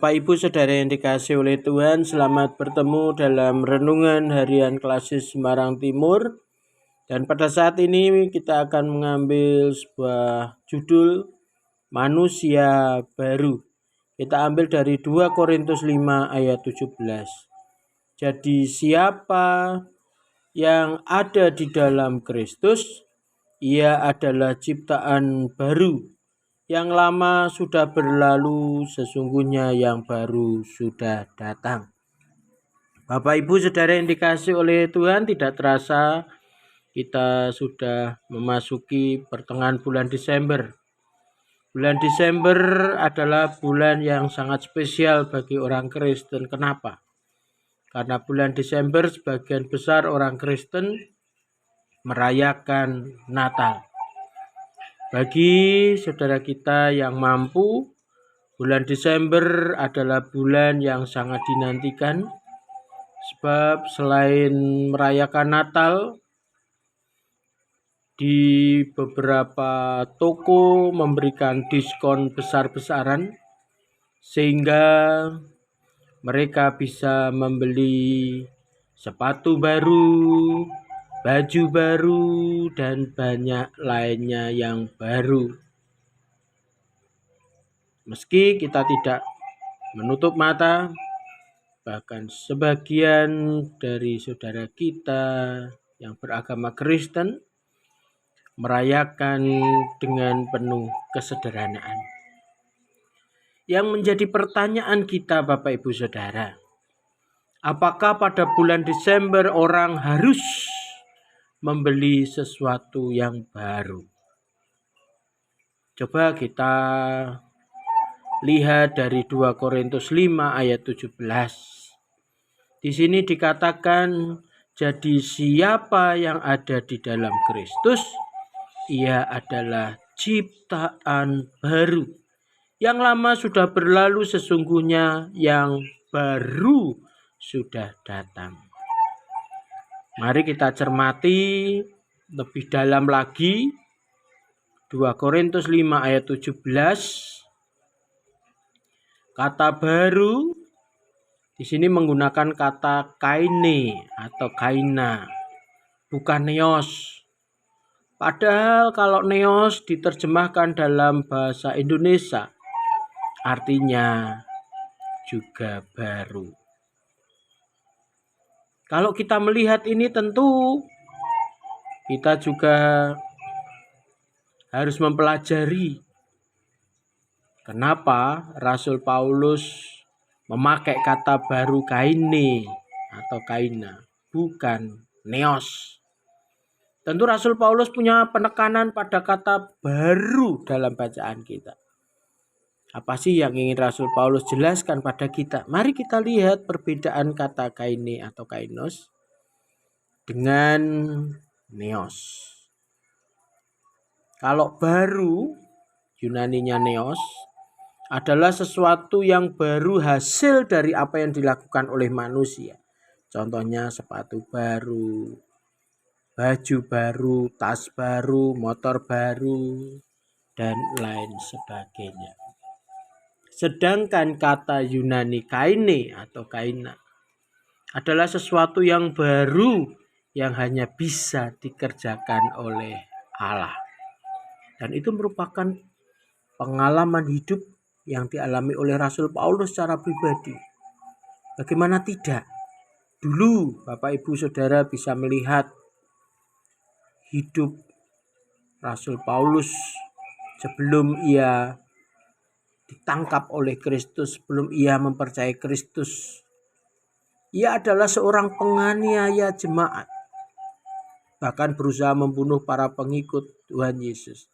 Bapak Ibu Saudara yang dikasihi oleh Tuhan, selamat bertemu dalam renungan harian Klasis Semarang Timur. Dan pada saat ini kita akan mengambil sebuah judul Manusia Baru. Kita ambil dari 2 Korintus 5 ayat 17. Jadi siapa yang ada di dalam Kristus, ia adalah ciptaan baru. Yang lama sudah berlalu, sesungguhnya yang baru sudah datang. Bapak Ibu Saudara yang dikasihi oleh Tuhan, tidak terasa kita sudah memasuki pertengahan bulan Desember. Bulan Desember adalah bulan yang sangat spesial bagi orang Kristen. Kenapa? Karena bulan Desember sebagian besar orang Kristen merayakan Natal. Bagi saudara kita yang mampu, bulan Desember adalah bulan yang sangat dinantikan. Sebab selain merayakan Natal, di beberapa toko memberikan diskon besar-besaran sehingga mereka bisa membeli sepatu baru, baju baru, dan banyak lainnya yang baru. Meski kita tidak menutup mata, bahkan sebagian dari saudara kita yang beragama Kristen merayakan dengan penuh kesederhanaan. Yang menjadi pertanyaan kita Bapak Ibu Saudara, apakah pada bulan Desember orang harus membeli sesuatu yang baru? Coba kita lihat dari 2 Korintus 5 ayat 17. Di sini dikatakan, jadi siapa yang ada di dalam Kristus, ia adalah ciptaan baru. Yang lama sudah berlalu, sesungguhnya yang baru sudah datang. Mari kita cermati lebih dalam lagi 2 Korintus 5 ayat 17. Kata baru di sini menggunakan kata kaine atau kaina, bukan neos. Padahal kalau neos diterjemahkan dalam bahasa Indonesia, artinya juga baru. Kalau kita melihat ini tentu kita juga harus mempelajari kenapa Rasul Paulus memakai kata baru kaine atau kaina, bukan neos. Tentu Rasul Paulus punya penekanan pada kata baru dalam bacaan kita. Apa sih yang ingin Rasul Paulus jelaskan pada kita? Mari kita lihat perbedaan kata kaine atau kainos dengan neos. Kalau baru, Yunaninya neos, adalah sesuatu yang baru hasil dari apa yang dilakukan oleh manusia. Contohnya sepatu baru, baju baru, tas baru, motor baru, dan lain sebagainya. Sedangkan kata Yunani kaine atau kaina adalah sesuatu yang baru yang hanya bisa dikerjakan oleh Allah. Dan itu merupakan pengalaman hidup yang dialami oleh Rasul Paulus secara pribadi. Bagaimana tidak? Dulu Bapak Ibu Saudara bisa melihat hidup Rasul Paulus sebelum ia ditangkap oleh Kristus, sebelum ia mempercayai Kristus. Ia adalah seorang penganiaya jemaat, bahkan berusaha membunuh para pengikut Tuhan Yesus.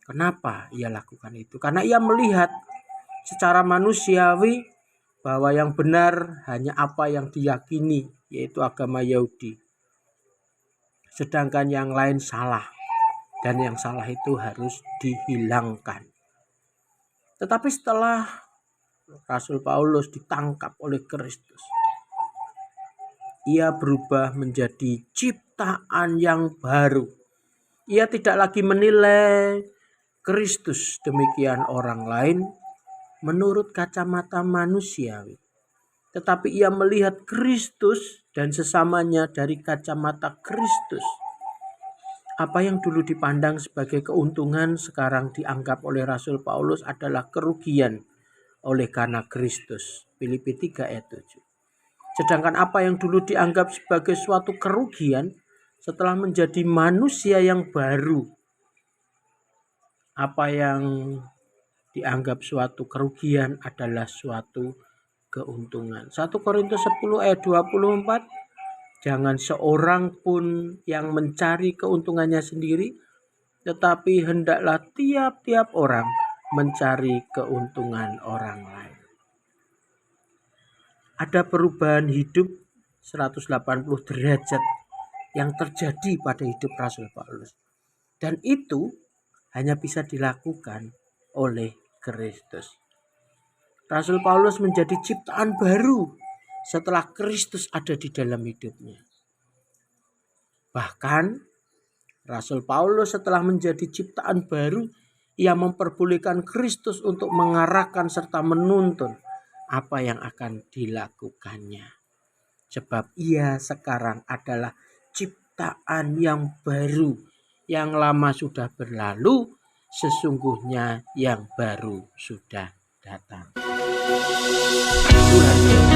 Kenapa ia lakukan itu? Karena ia melihat secara manusiawi bahwa yang benar hanya apa yang diyakini, yaitu agama Yahudi. Sedangkan yang lain salah, dan yang salah itu harus dihilangkan. Tetapi setelah Rasul Paulus ditangkap oleh Kristus, ia berubah menjadi ciptaan yang baru. Ia tidak lagi menilai Kristus demikian orang lain, menurut kacamata manusiawi. Tetapi ia melihat Kristus dan sesamanya dari kacamata Kristus. Apa yang dulu dipandang sebagai keuntungan sekarang dianggap oleh Rasul Paulus adalah kerugian oleh karena Kristus. Filipi 3 ayat 7. Sedangkan apa yang dulu dianggap sebagai suatu kerugian setelah menjadi manusia yang baru. Apa yang dianggap suatu kerugian adalah suatu keuntungan. 1 Korintus 10 ayat 24. Jangan seorang pun yang mencari keuntungannya sendiri, tetapi hendaklah tiap-tiap orang mencari keuntungan orang lain. Ada perubahan hidup 180 derajat yang terjadi pada hidup Rasul Paulus. Dan itu hanya bisa dilakukan oleh Kristus. Rasul Paulus menjadi ciptaan baru setelah Kristus ada di dalam hidupnya. Bahkan Rasul Paulus setelah menjadi ciptaan baru, ia memperbolehkan Kristus untuk mengarahkan serta menuntun apa yang akan dilakukannya. Sebab ia sekarang adalah ciptaan yang baru. Yang lama sudah berlalu, sesungguhnya yang baru sudah datang. Tuhan